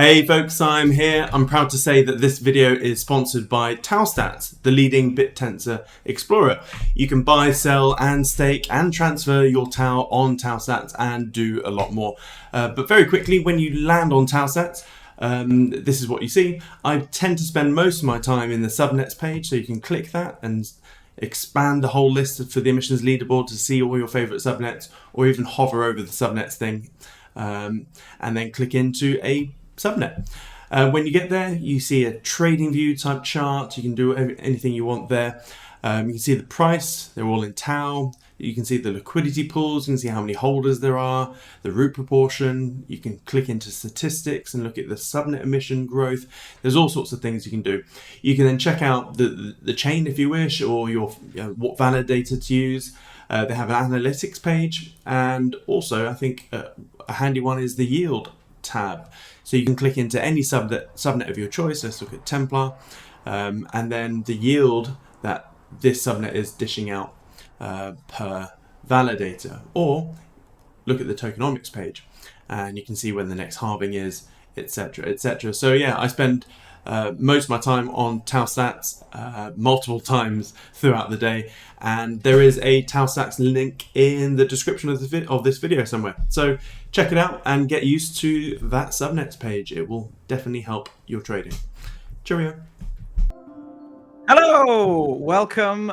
Hey folks, I'm here. I'm proud to say that this video is sponsored by TaStats, the leading Bittensor explorer. You can buy, sell and stake and transfer your TAO on TaStats and do a lot more. But very quickly, when you land on TaStats, this is what you see. I tend to spend most of my time in the subnets page, so you can click that and expand the whole list for the emissions leaderboard to see all your favorite subnets, or even hover over the subnets thing and then click into a subnet. When you get there, you see a trading view type chart. You can do anything you want there. You can see the price, they're all in TAO. You can see the liquidity pools, you can see how many holders there are, the root proportion. You can click into statistics and look at the subnet emission growth. There's all sorts of things you can do. You can then check out the chain if you wish, or what validator to use. They have an analytics page, and also I think a handy one is the yield tab. So you can click into any subnet of your choice. Let's look at Templar, and then the yield that this subnet is dishing out per validator, or look at the tokenomics page and you can see when the next halving is, etc, etc. So yeah, I spend most of my time on TaStats multiple times throughout the day, and there is a TaStats link in the description of this video somewhere. So check it out and get used to that subnets page. It will definitely help your trading. Cheerio. Hello, welcome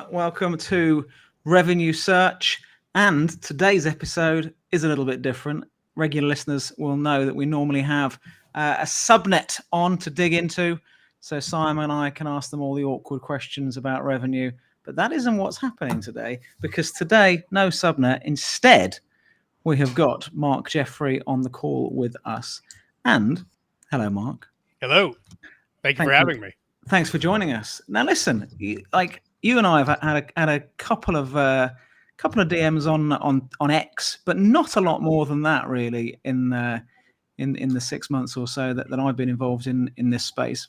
to Revenue Search, and today's episode is a little bit different. Regular listeners will know that we normally have a subnet on to dig into, so Simon and I can ask them all the awkward questions about revenue, but that isn't what's happening today, because today, no subnet. Instead, we have got Mark Jeffrey on the call with us. And hello, Mark. Hello. Thank you for having me. Thanks for joining us. Now, listen, you and I have had a couple of DMs on X, but not a lot more than that, really, in the 6 months or so that I've been involved in this space.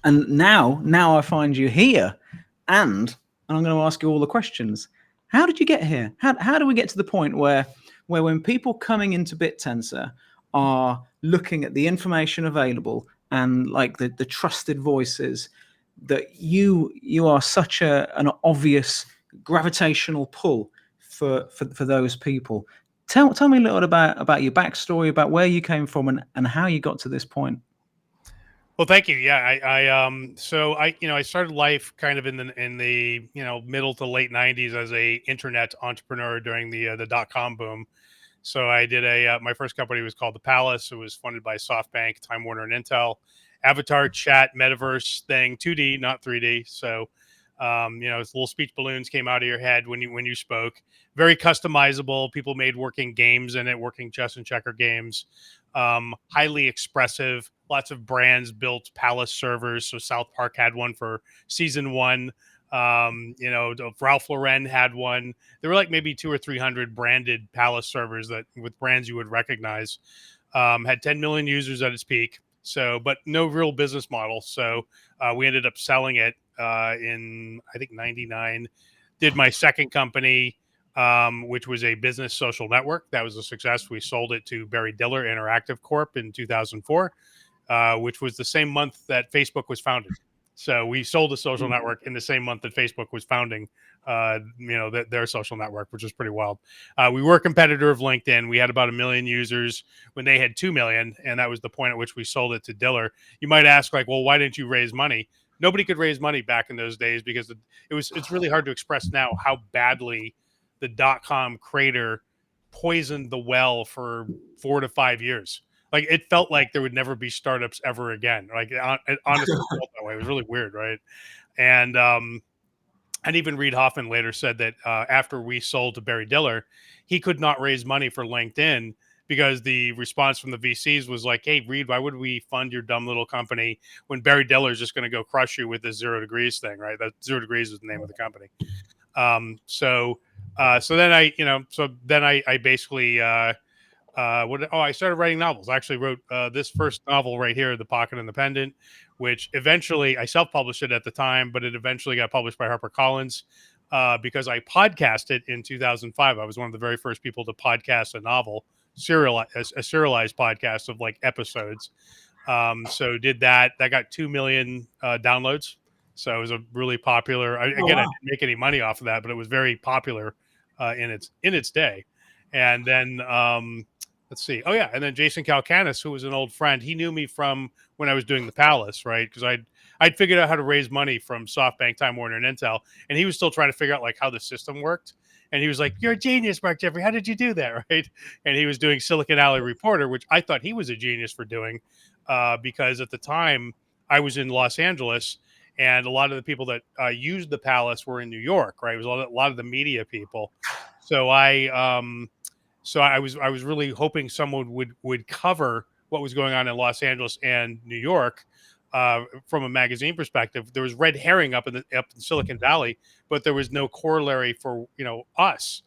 And now I find you here, and I'm going to ask you all the questions. How did you get here? How do we get to the point where when people coming into Bittensor are looking at the information available and like the trusted voices, that you are such an obvious gravitational pull for those people? Tell me a little about your backstory, about where you came from and how you got to this point. Well, thank you. Yeah, I started life kind of in the middle to late 90s as a internet entrepreneur during the .com boom. So I did my first company was called The Palace. It was funded by SoftBank, Time Warner, and Intel. Avatar chat metaverse thing, 2D, not 3D. So, little speech balloons came out of your head when you spoke. Very customizable. People made working games in it, working chess and checker games. Highly expressive. Lots of brands built Palace servers. So South Park had one for season 1. Ralph Lauren had one. There were like maybe 200 or 300 branded Palace servers that with brands you would recognize. Had 10 million users at its peak. So, but no real business model. So we ended up selling it in, I think, 99. Did my second company, which was a business social network. That was a success. We sold it to Barry Diller Interactive Corp in 2004, which was the same month that Facebook was founded. So we sold a social network in the same month that Facebook was founding, their social network, which was pretty wild. We were a competitor of LinkedIn. We had about 1 million users when they had 2 million, and that was the point at which we sold it to Diller. You might ask, well, why didn't you raise money? Nobody could raise money back in those days because it's really hard to express now how badly the .com crater poisoned the well for 4 to 5 years. Like, it felt like there would never be startups ever again. Like, it honestly felt that way. It was really weird, right? And even Reid Hoffman later said that after we sold to Barry Diller, he could not raise money for LinkedIn because the response from the VCs was like, hey, Reid, why would we fund your dumb little company when Barry Diller is just going to go crush you with this 0 degrees thing, right? That 0 degrees is the name of the company. So then I basically... I started writing novels. I actually wrote this first novel right here, The Pocket Independent, which eventually I self-published it at the time, but it eventually got published by HarperCollins because I podcasted in 2005. I was one of the very first people to podcast a novel, a serialized podcast of like episodes. So did that. That got 2 million downloads. So it was a really popular. I didn't make any money off of that, but it was very popular in its day. And then let's see. Oh yeah, and then Jason Calcanis, who was an old friend, he knew me from when I was doing the Palace, right? Because I'd figured out how to raise money from SoftBank, Time Warner, and Intel, and he was still trying to figure out like how the system worked. And he was like, "You're a genius, Mark Jeffrey. How did you do that?" Right? And he was doing Silicon Alley Reporter, which I thought he was a genius for doing, because at the time I was in Los Angeles, and a lot of the people that used the Palace were in New York, right? It was a lot of the media people. So I was really hoping someone would cover what was going on in Los Angeles and New York from a magazine perspective. There was red herring up in Silicon Valley, but there was no corollary for us.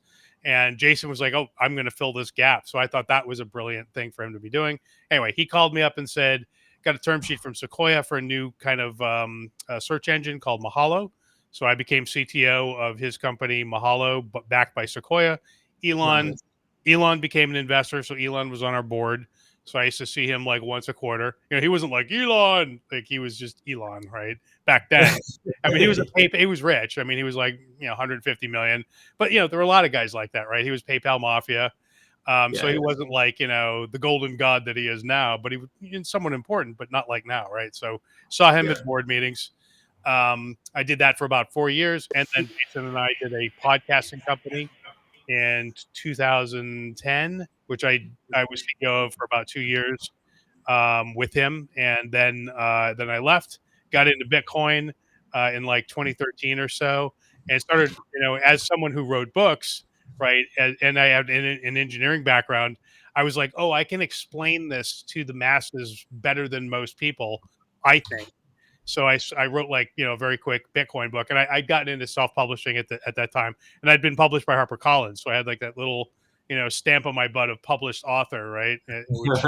And Jason was like, "Oh, I'm going to fill this gap." So I thought that was a brilliant thing for him to be doing. Anyway, he called me up and said, "Got a term sheet from Sequoia for a new kind of search engine called Mahalo." So I became CTO of his company, Mahalo, but backed by Sequoia. Elon became an investor, so Elon was on our board. So I used to see him like once a quarter. He wasn't like Elon, like he was just Elon, right? Back then. I mean, he was rich. I mean, he was like 150 million. But there were a lot of guys like that, right? He was PayPal mafia. So he wasn't like the golden god that he is now, but he was somewhat important, but not like now, right? So saw him at board meetings. I did that for about 4 years, and then Jason and I did a podcasting company in 2010, which I was CEO of for about 2 years with him, and then I left, got into Bitcoin in like 2013 or so, and started as someone who wrote books, right, and I have an engineering background. I was like, oh, I can explain this to the masses better than most people, I think. So I wrote like a very quick Bitcoin book, and I'd gotten into self publishing at that time, and I'd been published by HarperCollins, so I had like that little stamp on my butt of published author, right? Which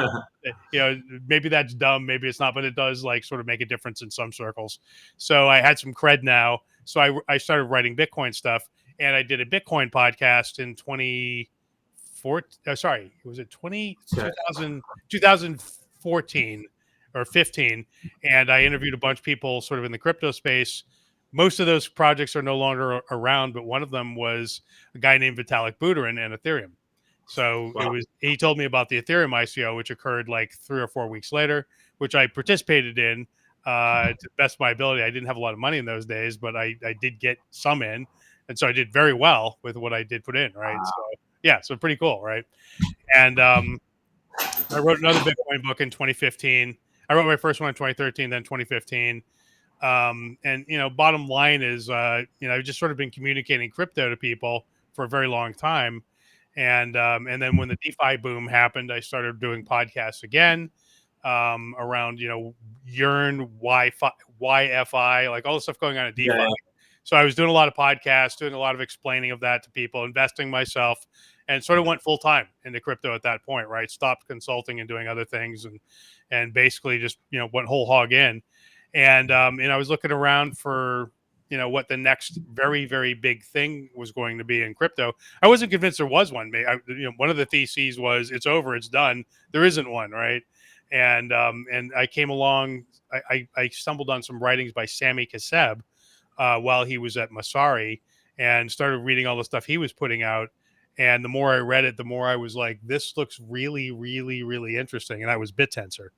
maybe that's dumb, maybe it's not, but it does like sort of make a difference in some circles. So I had some cred now, so I started writing Bitcoin stuff, and I did a Bitcoin podcast in 2014. Sorry, was it 2014 or 15, and I interviewed a bunch of people sort of in the crypto space. Most of those projects are no longer around, but one of them was a guy named Vitalik Buterin and Ethereum. So he told me about the Ethereum ICO, which occurred like 3 or 4 weeks later, which I participated in to the best of my ability. I didn't have a lot of money in those days, but I did get some in. And so I did very well with what I did put in, right? So pretty cool, right? And I wrote another Bitcoin book in 2015. I wrote my first one in 2013, then 2015. And bottom line is, I've just sort of been communicating crypto to people for a very long time. And then when the DeFi boom happened, I started doing podcasts again around Yearn, YFI, like all the stuff going on at DeFi. Yeah. So I was doing a lot of podcasts, doing a lot of explaining of that to people, investing myself, and sort of went full time into crypto at that point, right? Stopped consulting and doing other things, and basically just went whole hog in. And I was looking around for what the next very, very big thing was going to be in crypto. I wasn't convinced there was one. One of the theses was it's over, it's done. There isn't one, right? And I came along. I stumbled on some writings by Sami Kassab while he was at Masari, and started reading all the stuff he was putting out. And the more I read it, the more I was like, this looks really, really, really interesting. And that was Bittensor,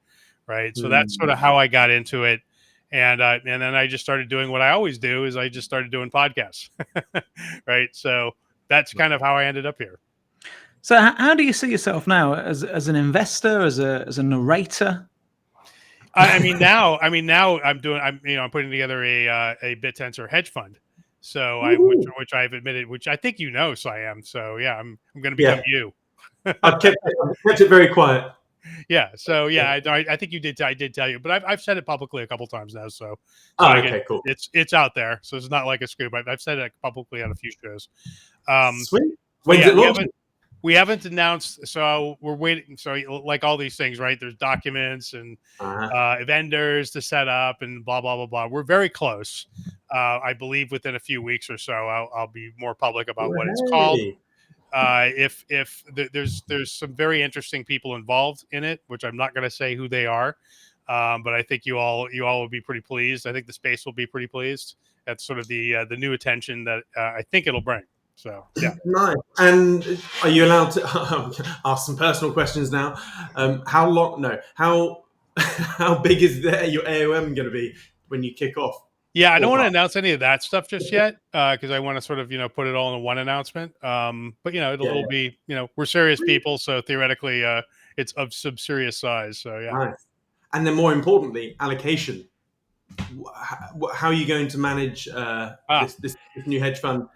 right? So that's sort of how I got into it. And then I just started doing what I always do, is I just started doing podcasts, right? So that's kind of how I ended up here. So how do you see yourself now, as an investor, as a narrator? I mean, now I'm putting together a Bittensor hedge fund. So which I've admitted, which I think Siam. So yeah, I'm going to become you. I've kept it very quiet. Yeah. So yeah, I think you did. I did tell you, but I've said it publicly a couple times now. So cool. It's out there, so it's not like a scoop. I've said it publicly on a few shows. Sweet. When's it launching? We haven't announced, so we're waiting. So like all these things, right? There's documents and vendors to set up and blah, blah, blah, blah. We're very close. I believe within a few weeks or so, I'll be more public about what it's called. If there's some very interesting people involved in it, which I'm not going to say who they are. But I think you all will be pretty pleased. I think the space will be pretty pleased. That's sort of the new attention that I think it'll bring. So yeah. Nice. And are you allowed to ask some personal questions now? How long? No. How how big is your AOM going to be when you kick off? Yeah, I don't want to Ballpark. announce any of that stuff just yet because I want to sort of put it all in one announcement. But it'll be we're serious people, so theoretically it's of some serious size. So yeah. Nice. And then more importantly, allocation. How are you going to manage this new hedge fund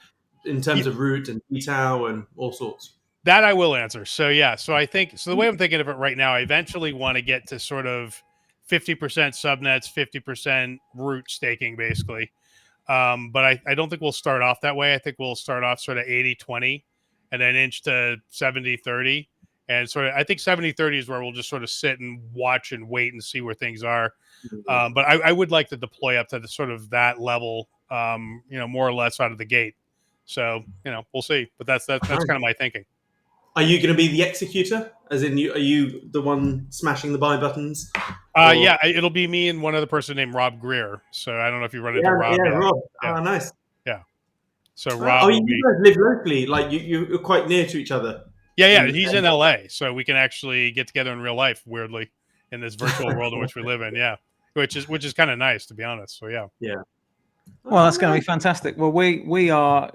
in terms of root and dTAO and all sorts? That I will answer. So yeah, so I think the way I'm thinking of it right now, I eventually want to get to sort of 50% subnets, 50% root staking, basically. But I don't think we'll start off that way. I think we'll start off sort of 80-20 and then inch to 70-30. And sort of, I think 70-30 is where we'll just sort of sit and watch and wait and see where things are. But I would like to deploy up to the sort of that level, more or less out of the gate. So, we'll see. But that's kind of my thinking. Are you going to be the executor? As in, are you the one smashing the buy buttons? Yeah, it'll be me and one other person named Rob Greer. So I don't know if you run into Rob. Yeah, yet. Rob. Yeah. Oh, nice. Yeah. So Rob. You guys live locally, like you're quite near to each other. Yeah. He's in LA, so we can actually get together in real life. Weirdly, in this virtual world in which we live in, yeah, which is kind of nice, to be honest. So yeah. Well, that's going to be fantastic. Well, we are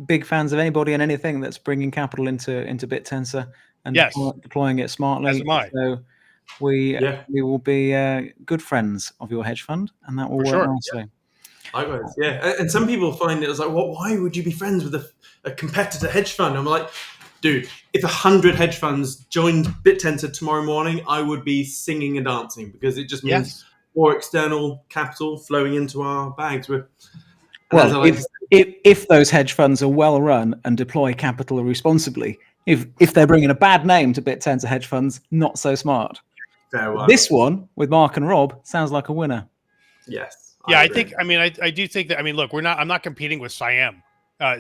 big fans of anybody and anything that's bringing capital into Bittensor and deploying it smartly. As am I. So we will be good friends of your hedge fund, and that will work nicely. Likewise, yeah. And some people find it as like, why would you be friends with a competitor hedge fund? I'm like, dude, if 100 hedge funds joined Bittensor tomorrow morning, I would be singing and dancing because it just means more external capital flowing into our bags. Well, if those hedge funds are well run and deploy capital responsibly, if they're bringing a bad name to Bittensor hedge funds, not so smart. This one with Mark and Rob sounds like a winner. Yes. Yeah, I do think that. I mean, look, I'm not competing with Siam.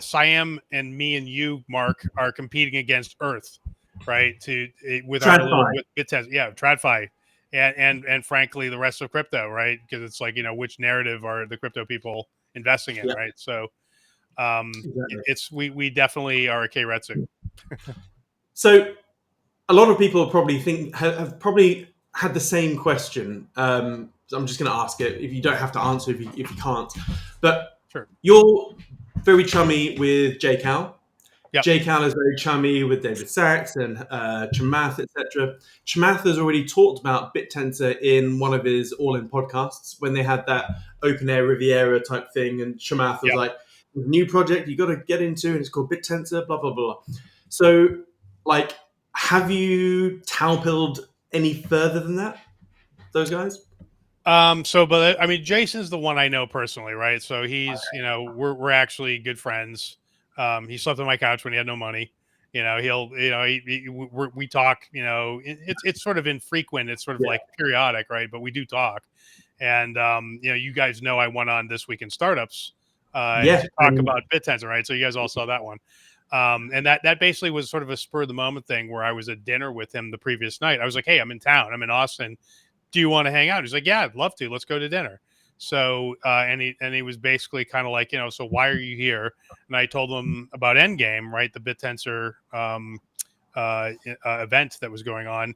Siam and me and you, Mark, are competing against Earth, right? With Bittensor, TradFi, and frankly, the rest of crypto, right? Because it's like which narrative are the crypto people investing in, right? So, we definitely are a K-Retsu. So, a lot of people have probably had the same question. So I'm just going to ask it. If you don't have to answer, if you can't, but sure. You're very chummy with JCal. Yep. JCal is very chummy with David Sachs and Chamath, etc. Chamath has already talked about Bittensor in one of his all-in podcasts when they had that open air Riviera type thing, and Chamath was like, "New project you got to get into, and it's called Bittensor." Blah blah blah. So, like, have you towpilled any further than that? Those guys? But I mean, Jason's the one I know personally, right? So he's, we're actually good friends. He slept on my couch when he had no money. We talk. It's sort of infrequent. It's sort of like periodic, right? But we do talk. And you guys know I went on This Week in Startups to talk about Bittensor, right? So you guys all saw that one. And that basically was sort of a spur of the moment thing where I was at dinner with him the previous night. I was like, "Hey, I'm in town. I'm in Austin. Do you want to hang out?" He's like, "Yeah, I'd love to. Let's go to dinner." So, and he was basically kind of like, so why are you here? And I told him about Endgame, right? The Bittensor event that was going on.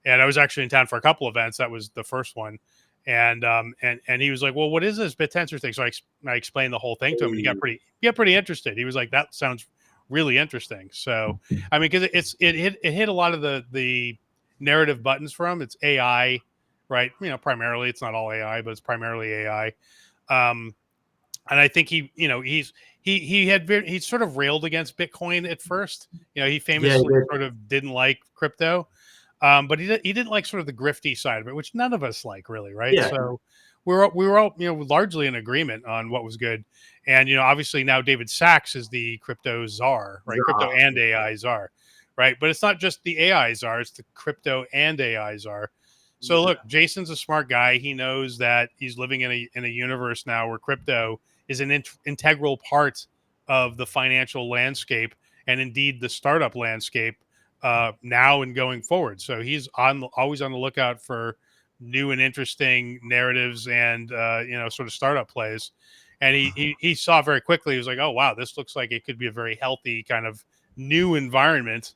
And I was actually in town for a couple events. That was the first one. And he was like, "Well, what is this Bittensor thing?" So I explained the whole thing to him, and he got pretty interested. He was like, "That sounds really interesting." So, I mean, because it hit a lot of the narrative buttons for him. It's AI. Right. Primarily it's not all AI, but it's primarily AI. And I think he sort of railed against Bitcoin at first. He famously sort of didn't like crypto. But he didn't like sort of the grifty side of it, which none of us like really. Right. Yeah. So we were all, largely in agreement on what was good. And, obviously now David Sachs is the crypto czar, right? Crypto and AI czar. Right. But it's not just the AI czar, it's the crypto and AI czar. So look, Jason's a smart guy. He knows that he's living in a universe now where crypto is an integral part of the financial landscape and indeed the startup landscape now and going forward. So he's always on the lookout for new and interesting narratives and sort of startup plays. And he saw very quickly. He was like, "Oh wow, this looks like it could be a very healthy kind of new environment."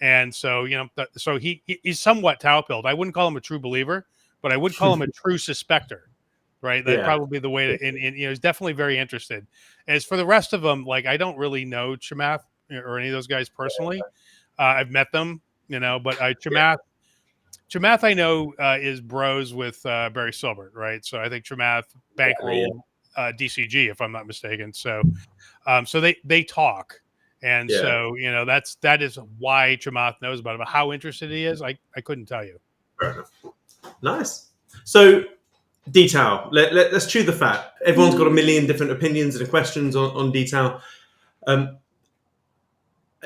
And so so he's somewhat tau-pilled. I wouldn't call him a true believer, but I would call him a true suspector. Right, that'd probably be the way to. And he's definitely very interested. As for the rest of them, like I don't really know Chamath or any of those guys personally. I've met them, but Chamath I know is bros with Barry Silbert, right? So I think Chamath bankrolled DCG, if I'm not mistaken. So so they talk, and so that is why Chamath knows about it. But how interested he is, I couldn't tell you. Fair enough. Nice. So dTAO. Let's chew the fat. Everyone's got a million different opinions and questions on dTAO.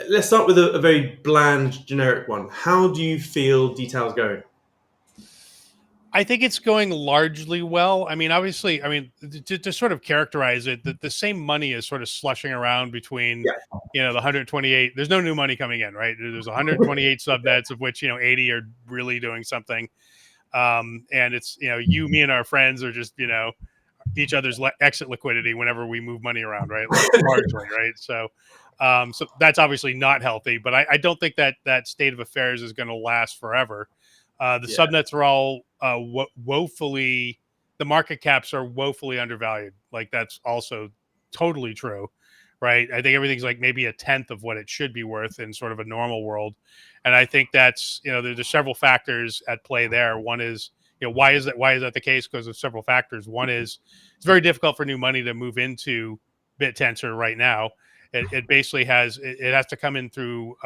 Let's start with a very bland, generic one. How do you feel dTAO is going? I think it's going largely well. I mean, obviously, to sort of characterize it, the same money is sort of slushing around between, the 128. There's no new money coming in, right? There's 128 subnets, of which 80 are really doing something. And it's me and our friends are just each other's exit liquidity whenever we move money around, right? Largely, right? So that's obviously not healthy, but I don't think that state of affairs is going to last forever. The subnets are all woefully, the market caps are woefully undervalued. Like that's also totally true, right? I think everything's like maybe a tenth of what it should be worth in sort of a normal world. And I think that's, there's several factors at play there. One is, why is that the case? Because of several factors. One is it's very difficult for new money to move into Bittensor right now. It basically has to come in through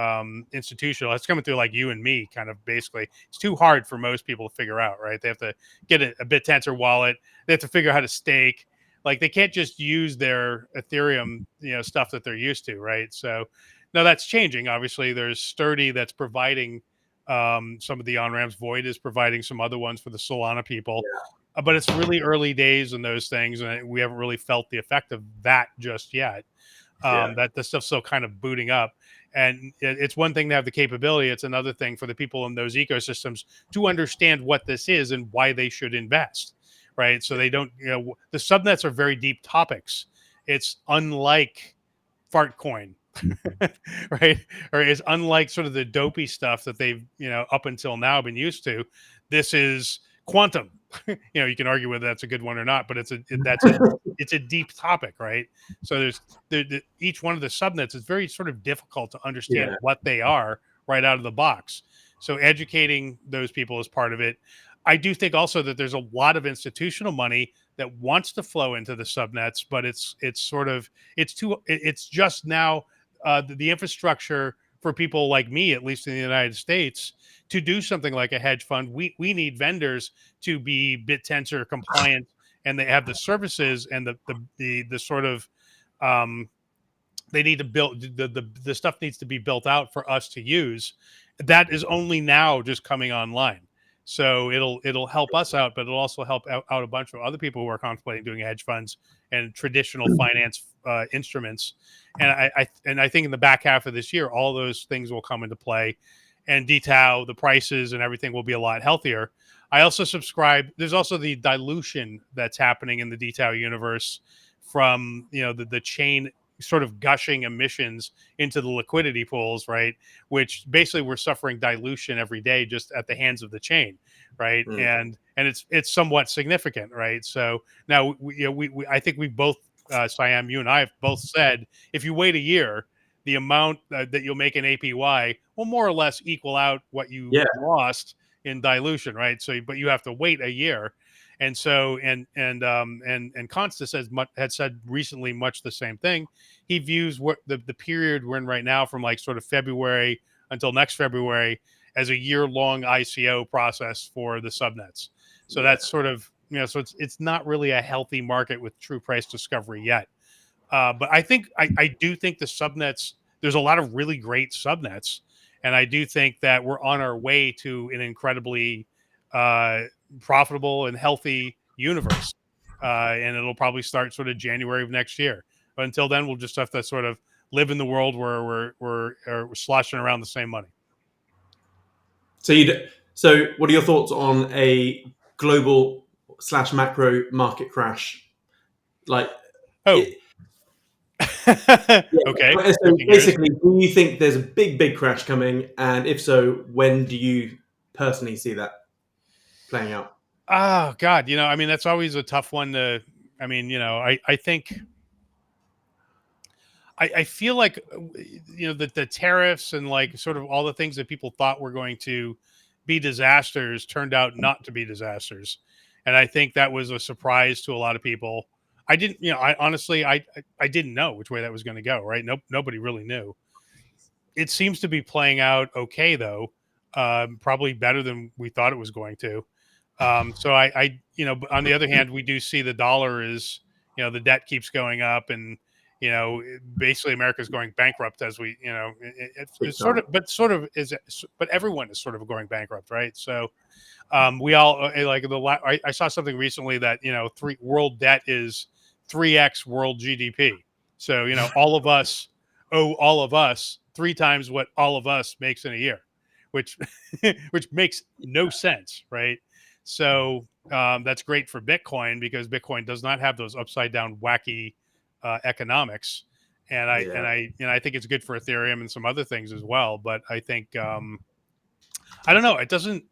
institutional. It's coming through like you and me, kind of basically. It's too hard for most people to figure out, right? They have to get a Bittensor wallet. They have to figure out how to stake. Like they can't just use their Ethereum, stuff that they're used to, right? So now that's changing. Obviously, there's Sturdy that's providing some of the on-ramps. Void is providing some other ones for the Solana people. But it's really early days in those things, and we haven't really felt the effect of that just yet. That the stuff's still kind of booting up. And it's one thing to have the capability. It's another thing for the people in those ecosystems to understand what this is and why they should invest, right? So they don't, the subnets are very deep topics. It's unlike Fartcoin, right? Or it's unlike sort of the dopey stuff that they've, up until now been used to. This is quantum. You can argue whether that's a good one or not, but it's a deep topic, right? So each one of the subnets is very sort of difficult to understand what they are right out of the box. So educating those people is part of it. I do think also that there's a lot of institutional money that wants to flow into the subnets, but it's just now the infrastructure for people like me, at least in the United States, to do something like a hedge fund. We need vendors to be Bittensor compliant, and they have the services and the sort of they need to build the stuff needs to be built out for us to use. That is only now just coming online. So it'll help us out, but it'll also help out a bunch of other people who are contemplating doing hedge funds and traditional finance instruments. And I think in the back half of this year, all those things will come into play, and dTAO, the prices and everything will be a lot healthier. I also subscribe. There's also the dilution that's happening in the dTAO universe from the chain sort of gushing emissions into the liquidity pools, right? Which basically we're suffering dilution every day just at the hands of the chain, right? And it's somewhat significant, right? So now I think we both, Siam, you and I have both said if you wait a year, the amount that you'll make in APY will more or less equal out what you lost in dilution, right? So, but you have to wait a year. And so, and Constance had said recently much the same thing. He views what the period we're in right now, from like sort of February until next February, as a year-long ICO process for the subnets. So that's sort of, so it's not really a healthy market with true price discovery yet. But I do think the subnets, there's a lot of really great subnets, and I do think that we're on our way to an incredibly profitable and healthy universe, and it'll probably start sort of January of next year. But until then, we'll just have to sort of live in the world where we're sloshing around the same money. So what are your thoughts on a global / macro market crash? Like, Oh, yeah. okay. So Switching gears. basically, do you think there's a big crash coming? And if so, when do you personally see that playing out? Oh God, I mean, that's always a tough one to. I mean, I think I feel like the tariffs and like sort of all the things that people thought were going to be disasters turned out not to be disasters, and I think that was a surprise to a lot of people. I didn't, I honestly, I didn't know which way that was going to go. Right? Nope, nobody really knew. It seems to be playing out okay though, probably better than we thought it was going to. So but on the other hand, we do see the dollar is, the debt keeps going up, and basically America's going bankrupt as we, it's sort of, but everyone is sort of going bankrupt, right? So we all like I saw something recently that world debt is 3x world GDP. So all of us owe all of us 3 times what all of us makes in a year, which which makes no sense, right? So that's great for Bitcoin because Bitcoin does not have those upside down wacky economics, and I think it's good for Ethereum and some other things as well. But I think I don't know. It doesn't.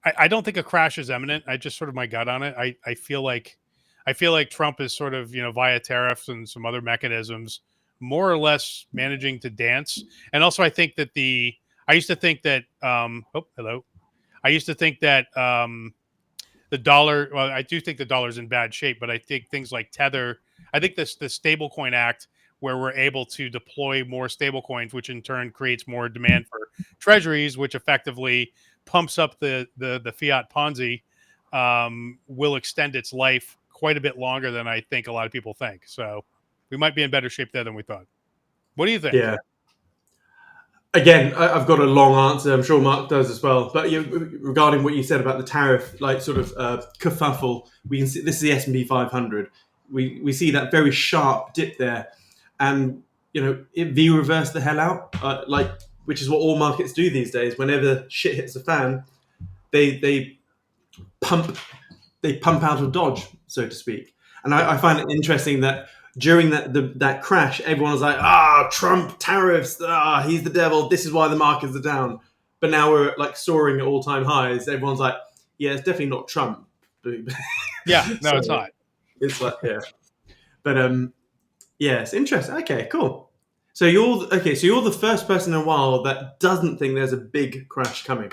I don't think a crash is imminent. I just sort of my gut on it. I feel like Trump is sort of via tariffs and some other mechanisms more or less managing to dance. And also I think that I used to think that hello. I used to think that the dollar. Well, I do think the dollar's in bad shape, but I think things like Tether. I think the Stablecoin Act, where we're able to deploy more stablecoins, which in turn creates more demand for treasuries, which effectively pumps up the fiat Ponzi, will extend its life quite a bit longer than I think a lot of people think. So we might be in better shape there than we thought. What do you think? Yeah. Again, I've got a long answer. I'm sure Mark does as well. But regarding what you said about the tariff, like sort of kerfuffle, we can see this is the S&P 500. We see that very sharp dip there, and it V reversed the hell out, which is what all markets do these days. Whenever shit hits the fan, they pump out of Dodge, so to speak. And I find it interesting that during that crash, everyone was like, Trump, tariffs, he's the devil. This is why the markets are down. But now we're like soaring at all-time highs. Everyone's like, yeah, it's definitely not Trump. Yeah, no, it's not. It's like, yeah. But yeah, it's interesting. Okay, cool. So you're the first person in a while that doesn't think there's a big crash coming.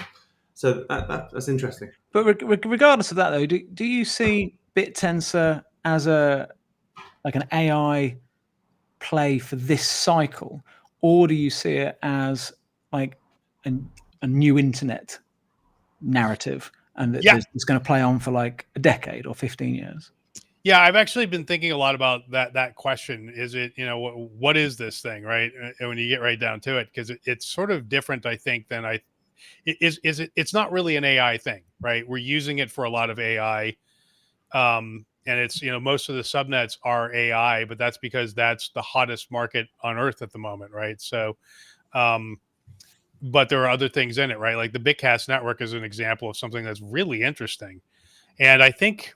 So that's interesting. But regardless of that, though, do you see Bittensor as an AI play for this cycle, or do you see it as like a new internet narrative, and that it's going to play on for like a decade or 15 years? Yeah, I've actually been thinking a lot about that question. Is it, what is this thing, right? And when you get right down to it, because it's sort of different, I think, than it's not really an AI thing, right? We're using it for a lot of AI. And it's, most of the subnets are AI, but that's because that's the hottest market on earth at the moment, right? So, but there are other things in it, right? Like the Bitcast network is an example of something that's really interesting. And I think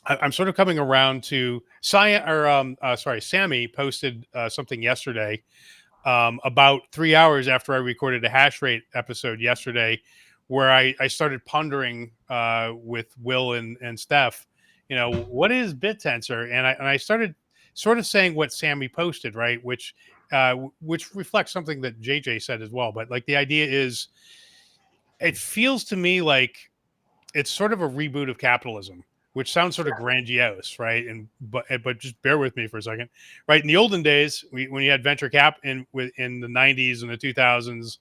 I'm sort of coming around to Sammy posted something yesterday about 3 hours after I recorded a hash rate episode yesterday, where I started pondering with Will and Steph, what is Bittensor? And I started sort of saying what Sammy posted, right? Which reflects something that JJ said as well. But like the idea is, it feels to me like it's sort of a reboot of capitalism, which sounds sort of grandiose, right? But just bear with me for a second, right? In the olden days, when you had venture cap in the 90s and the 2000s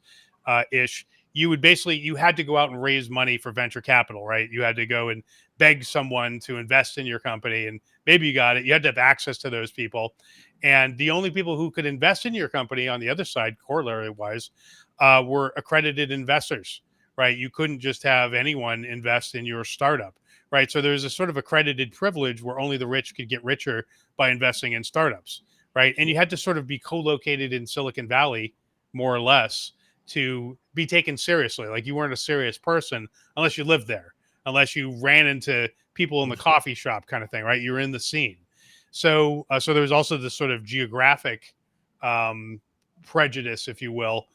ish, you had to go out and raise money for venture capital, right? You had to go and beg someone to invest in your company, and maybe you got it. You had to have access to those people, and the only people who could invest in your company on the other side, corollary wise, were accredited investors, right? You couldn't just have anyone invest in your startup, right? So there's a sort of accredited privilege where only the rich could get richer by investing in startups, right? And you had to sort of be co-located in Silicon Valley, more or less, to be taken seriously. Like you weren't a serious person unless you lived there, unless you ran into people in the coffee shop kind of thing, right? You're in the scene. So there was also this sort of geographic prejudice, if you will,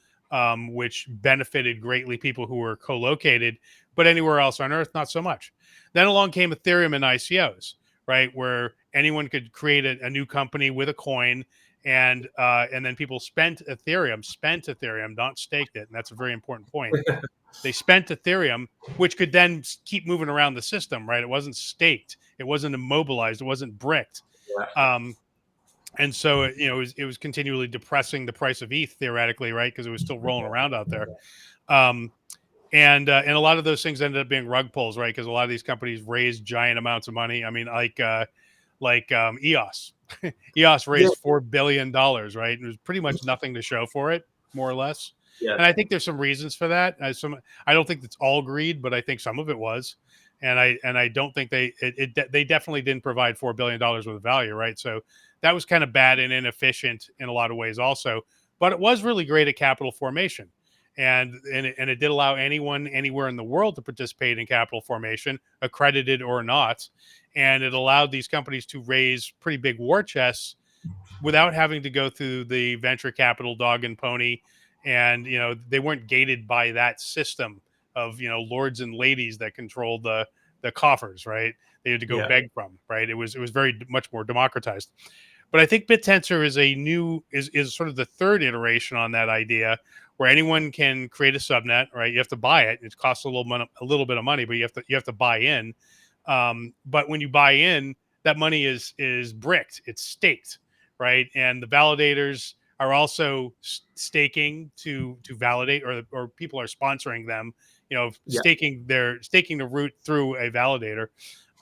which benefited greatly people who were co-located, but anywhere else on Earth, not so much. Then along came Ethereum and ICOs, right, where anyone could create a new company with a coin, and then people spent Ethereum, not staked it, and that's a very important point. They spent Ethereum, which could then keep moving around the system, right? It wasn't staked, it wasn't immobilized, it wasn't bricked. And so it was continually depressing the price of ETH theoretically, right? Because it was still rolling around out there. And a lot of those things ended up being rug pulls, right? Because a lot of these companies raised giant amounts of money. I mean, like EOS. EOS raised $4 billion, right? And there's pretty much nothing to show for it, more or less. Yeah. And I think there's some reasons for that. I don't think it's all greed, but I think some of it was. And I don't think they definitely didn't provide $4 billion worth of value, right? So that was kind of bad and inefficient in a lot of ways also. But it was really great at capital formation. And it did allow anyone anywhere in the world to participate in capital formation, accredited or not. And it allowed these companies to raise pretty big war chests without having to go through the venture capital dog and pony. And, they weren't gated by that system of, lords and ladies that controlled the coffers, right? They had to go beg from, right? It was very much more democratized. But I think Bittensor is sort of the third iteration on that idea, where anyone can create a subnet, right? You have to buy it. It costs a little bit of money, but you have to buy in. But when you buy in, that money is bricked. It's staked, right? And the validators are also staking to validate, or people are sponsoring them, staking the root through a validator.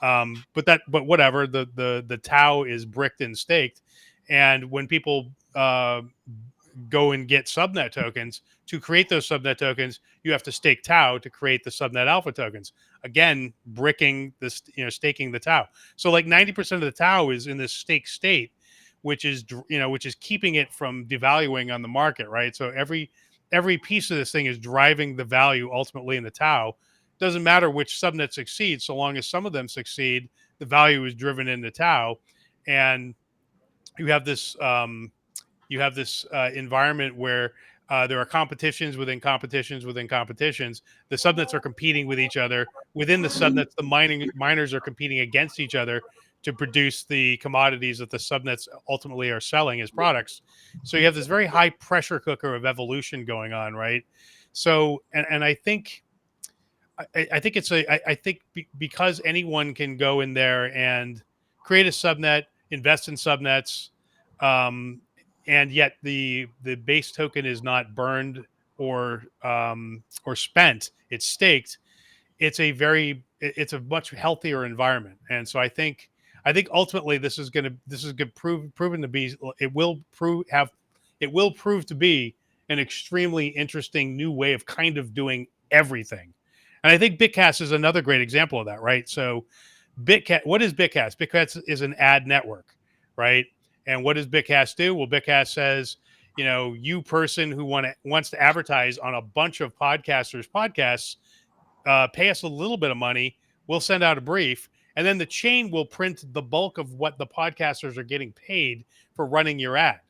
But whatever, the TAO is bricked and staked. And when people go and get subnet tokens, to create those subnet tokens, you have to stake TAO to create the subnet alpha tokens. Again, bricking this, staking the TAO. So like 90% of the TAO is in this stake state, which is keeping it from devaluing on the market, right? So every piece of this thing is driving the value ultimately in the TAO. Doesn't matter which subnet succeeds, so long as some of them succeed, the value is driven in the TAO. And you have this environment where there are competitions within competitions within competitions. The subnets are competing with each other. Within the subnets, the miners are competing against each other to produce the commodities that the subnets ultimately are selling as products. So you have this very high pressure cooker of evolution going on, right? So, and I think because anyone can go in there and create a subnet, invest in subnets, and yet the base token is not burned or spent, it's staked. It's a much healthier environment. And so I think ultimately this is proven to be, it will prove to be an extremely interesting new way of kind of doing everything. And I think Bitcast is another great example of that, right? So what is Bitcast? Bitcast is an ad network, right? And what does Bitcast do? Well, Bitcast says, you person who wants to advertise on a bunch of podcasters' podcasts, pay us a little bit of money. We'll send out a brief, and then the chain will print the bulk of what the podcasters are getting paid for running your ad,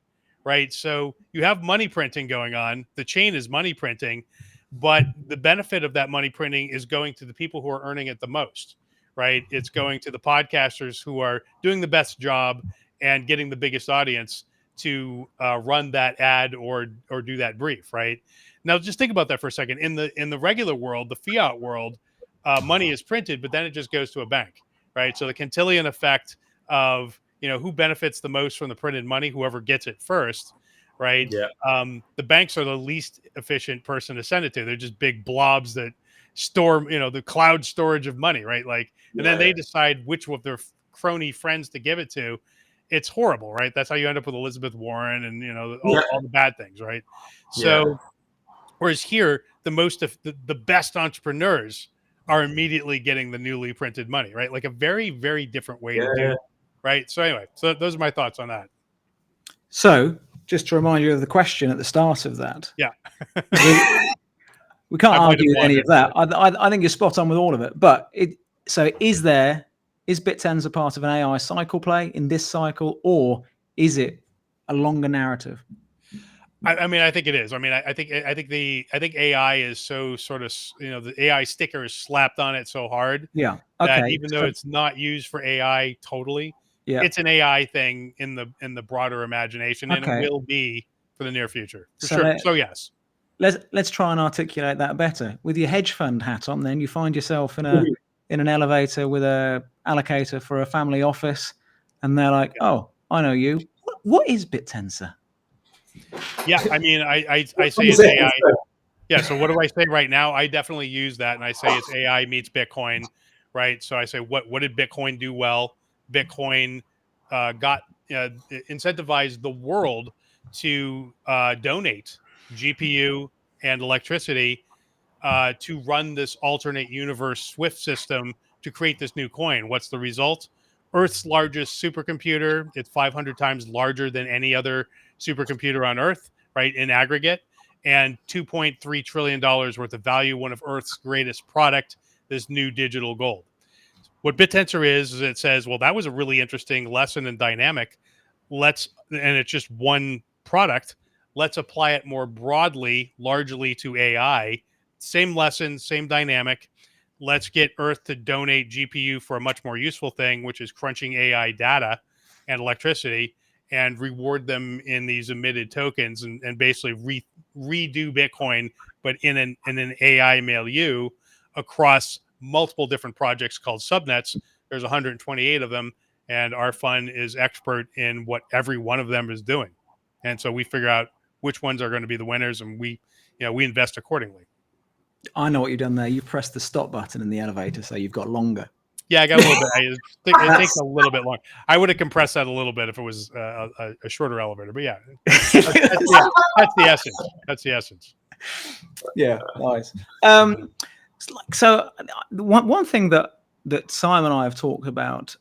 right? So you have money printing going on. The chain is money printing, but the benefit of that money printing is going to the people who are earning it the most, right? It's going to the podcasters who are doing the best job and getting the biggest audience to run that ad or do that brief, right? Now, just think about that for a second. In the regular world, the fiat world, money is printed, but then it just goes to a bank, right? So the Cantillon effect of who benefits the most from the printed money, whoever gets it first, right? Yeah. The banks are the least efficient person to send it to. They're just big blobs that store, the cloud storage of money, right? Like, and then they decide which of their crony friends to give it to. It's horrible, right? That's how you end up with Elizabeth Warren and all the bad things, right? So, whereas here, the best entrepreneurs are immediately getting the newly printed money, right? Like a very, very different way to do it, right? So anyway, those are my thoughts on that. So, just to remind you of the question at the start of that. Yeah. We can't might have argue any of that. wanted, I think you're spot on with all of it. But so is Bittensor part of an AI cycle play in this cycle, or is it a longer narrative? I mean, I think it is. I mean, I think AI is so sort of, the AI sticker is slapped on it so hard Yeah. that Okay. even though it's not used for AI totally, Yeah. it's an AI thing in the broader imagination, and it Okay. will be for the near future for So sure. So yes, let's try and articulate that better. With your hedge fund hat on, then you find yourself in an elevator with a allocator for a family office, and they're like, "Oh, I know you. What is Bittensor?" yeah. I mean, I say Is it's it? AI. Yeah. So what do I say right now? I definitely use that, and I say it's AI meets Bitcoin, right? So I say what did Bitcoin do well? Bitcoin got incentivized the world to donate GPU and electricity to run this alternate universe Swift system to create this new coin. What's the result? Earth's largest supercomputer. It's 500 times larger than any other supercomputer on Earth, right, in aggregate, and $2.3 trillion worth of value, one of Earth's greatest product, this new digital gold. What Bittensor is it says, well, that was a really interesting lesson in dynamic. And it's just one product. Let's apply it more broadly, largely to AI. Same lesson, same dynamic. Let's get Earth to donate GPU for a much more useful thing, which is crunching AI data and electricity, and reward them in these emitted tokens, and basically redo Bitcoin, but in an AI milieu across multiple different projects called subnets. There's 128 of them, and our fund is expert in what every one of them is doing. And so we figure out which ones are going to be the winners, and we invest accordingly. I know what you've done there. You've pressed the stop button in the elevator, so you've got longer. Yeah, I got a little bit. It takes a little bit long. I would have compressed that a little bit if it was a shorter elevator. But yeah, that's the essence. That's the essence. Yeah, nice. So one thing that Simon and I have talked about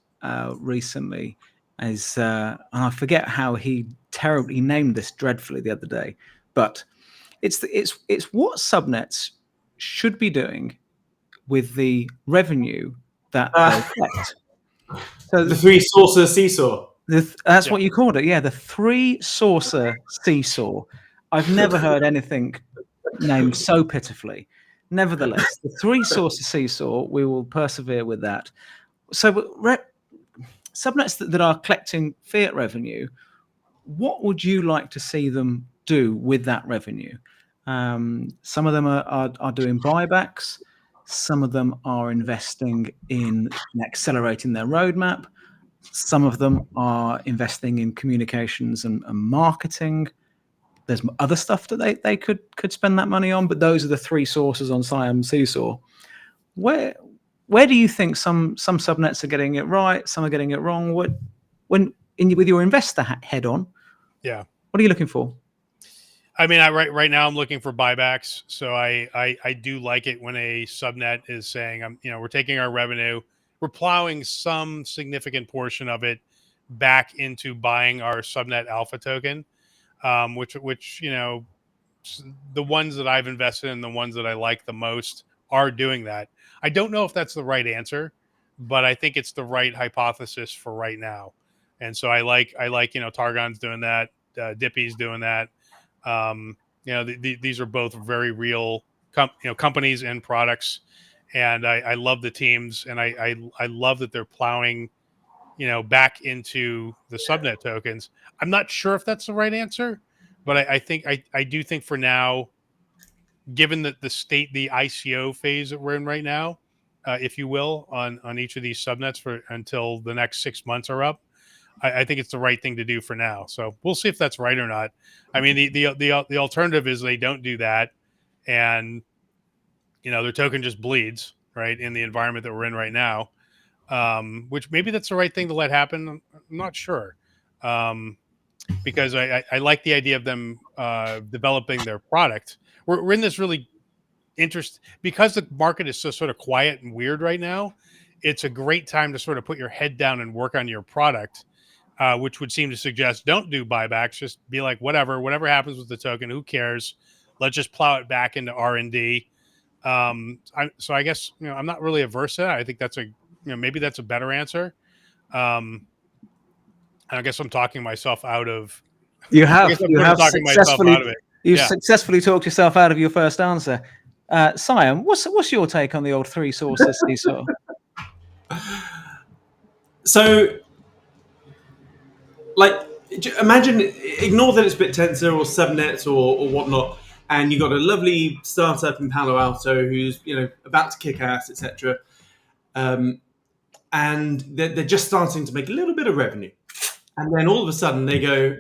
recently is, and I forget how he terribly named this dreadfully the other day, but it's what subnets should be doing with the revenue that they collect. So The three saucer seesaw. that's what you called it, yeah. The three saucer seesaw. I've never heard anything named so pitifully. Nevertheless, the three saucer seesaw, we will persevere with that. So subnets that are collecting fiat revenue, what would you like to see them do with that revenue? Some of them are doing buybacks. Some of them are investing in accelerating their roadmap. Some of them are investing in communications and marketing. There's other stuff that they could spend that money on, but those are the three sources on Siam Seesaw. Where do you think some subnets are getting it right, some are getting it wrong? With your investor head on, Yeah. what are you looking for? I mean, right now I'm looking for buybacks. So I do like it when a subnet is saying, we're taking our revenue, we're plowing some significant portion of it back into buying our subnet alpha token, which the ones that I've invested in, the ones that I like the most, are doing that. I don't know if that's the right answer, but I think it's the right hypothesis for right now. And so I like Targon's doing that, Dippy's doing that. These are both very real companies and products, and I love the teams, and I love that they're plowing back into the subnet tokens. I'm not sure if that's the right answer, but I do think for now, given that the ICO phase that we're in right now, if you will, on each of these subnets for until the next 6 months are up, I think it's the right thing to do for now. So we'll see if that's right or not. I mean, the alternative is they don't do that, and their token just bleeds right in the environment that we're in right now. Which maybe that's the right thing to let happen. I'm not sure, because I like the idea of them developing their product. We're in this really because the market is so sort of quiet and weird right now. It's a great time to sort of put your head down and work on your product, which would seem to suggest don't do buybacks. Just be like, whatever happens with the token, who cares? Let's just plow it back into R&D. So I guess I'm not really averse to that. I think that's maybe that's a better answer. And I guess I'm talking myself out of. You I have guess I'm sort of talking myself out of it. you've Yeah. successfully talked yourself out of your first answer. Siam, what's your take on the old three sources seesaw? So, like, imagine, ignore that it's Bittensor or subnets or whatnot, and you got a lovely startup in Palo Alto who's about to kick ass, etc. And they're just starting to make a little bit of revenue, and then all of a sudden they go,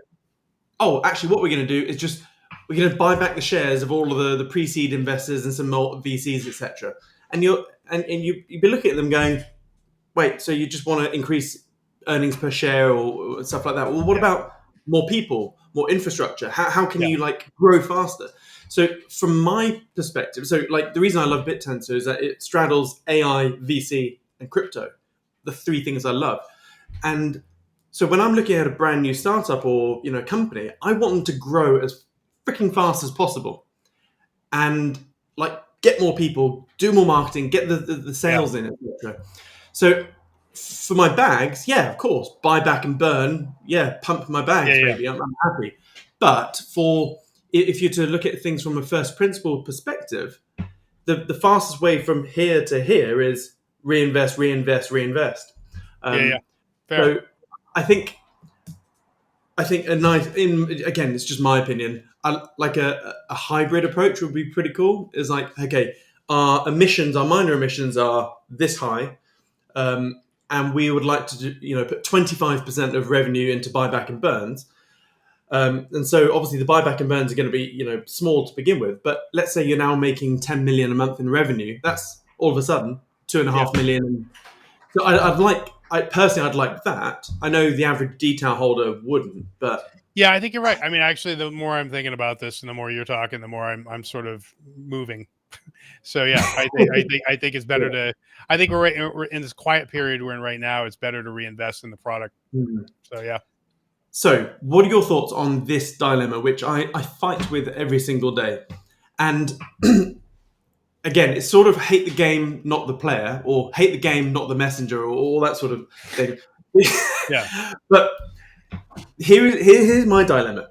"Oh, actually, what we're going to do is we're going to buy back the shares of all of the pre-seed investors and some more VCs, etc." And you'd be looking at them going, "Wait, so you just want to increase earnings per share or stuff like that? Well, what about more people, more infrastructure? How can you grow faster?" So from my perspective, the reason I love Bittensor is that it straddles AI, VC, and crypto, the three things I love. And so when I'm looking at a brand new startup or company, I want them to grow as freaking fast as possible, and get more people, do more marketing, get the sales in, etc. So for my bags, yeah, of course, buy back and burn, yeah, pump my bags, baby, I'm happy. But if you're to look at things from a first principle perspective, the fastest way from here to here is reinvest, reinvest, reinvest. Fair. So I think a nice, again, it's just my opinion. Like a hybrid approach would be pretty cool. Is like, okay, our minor emissions are this high, and we would like to put 25% of revenue into buyback and burns. And so obviously the buyback and burns are going to be small to begin with. But let's say you're now making 10 million a month in revenue. That's all of a sudden 2.5 million. So I'd like that. I know the average detail holder wouldn't, but yeah, I think you're right. I mean, actually, the more I'm thinking about this, and the more you're talking, the more I'm sort of moving. So yeah, I think it's better to. I think we're in this quiet period we're in right now. It's better to reinvest in the product. So yeah. So what are your thoughts on this dilemma, which I fight with every single day? And again, it's sort of hate the game, not the player, or hate the game, not the messenger, or all that sort of thing. Yeah. But here's my dilemma.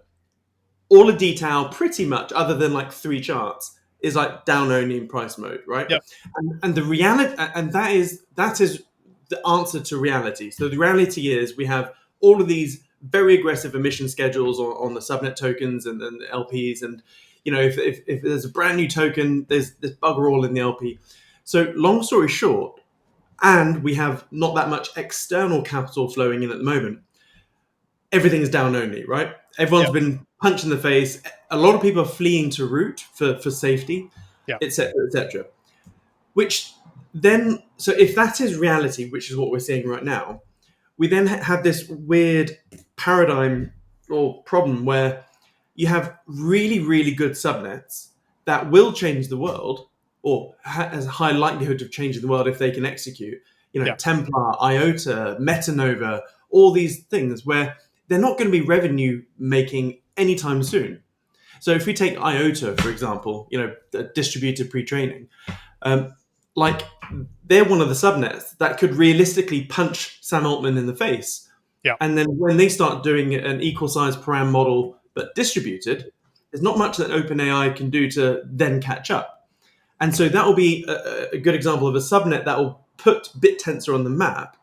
All of detail, pretty much, other than like 3 charts, is like down only in price mode, right? Yep. And the reality, and that is the answer to reality. So the reality is we have all of these very aggressive emission schedules on the subnet tokens and the LPs, and if there's a brand new token, there's bugger all in the LP. So long story short, and we have not that much external capital flowing in at the moment. Everything is down only, right? Everyone's been punched in the face. A lot of people are fleeing to root for safety, etc., etc. Which then, so if that is reality, which is what we're seeing right now, we then have this weird paradigm or problem where you have really, really good subnets that will change the world, or has a high likelihood of changing the world if they can execute. Templar, IOTA, Metanova, all these things where they're not going to be revenue making anytime soon. So if we take IOTA, for example, distributed pre-training, they're one of the subnets that could realistically punch Sam Altman in the face. Yeah. And then when they start doing an equal size param model but distributed, there's not much that OpenAI can do to then catch up. And so that will be a good example of a subnet that will put Bittensor on the map,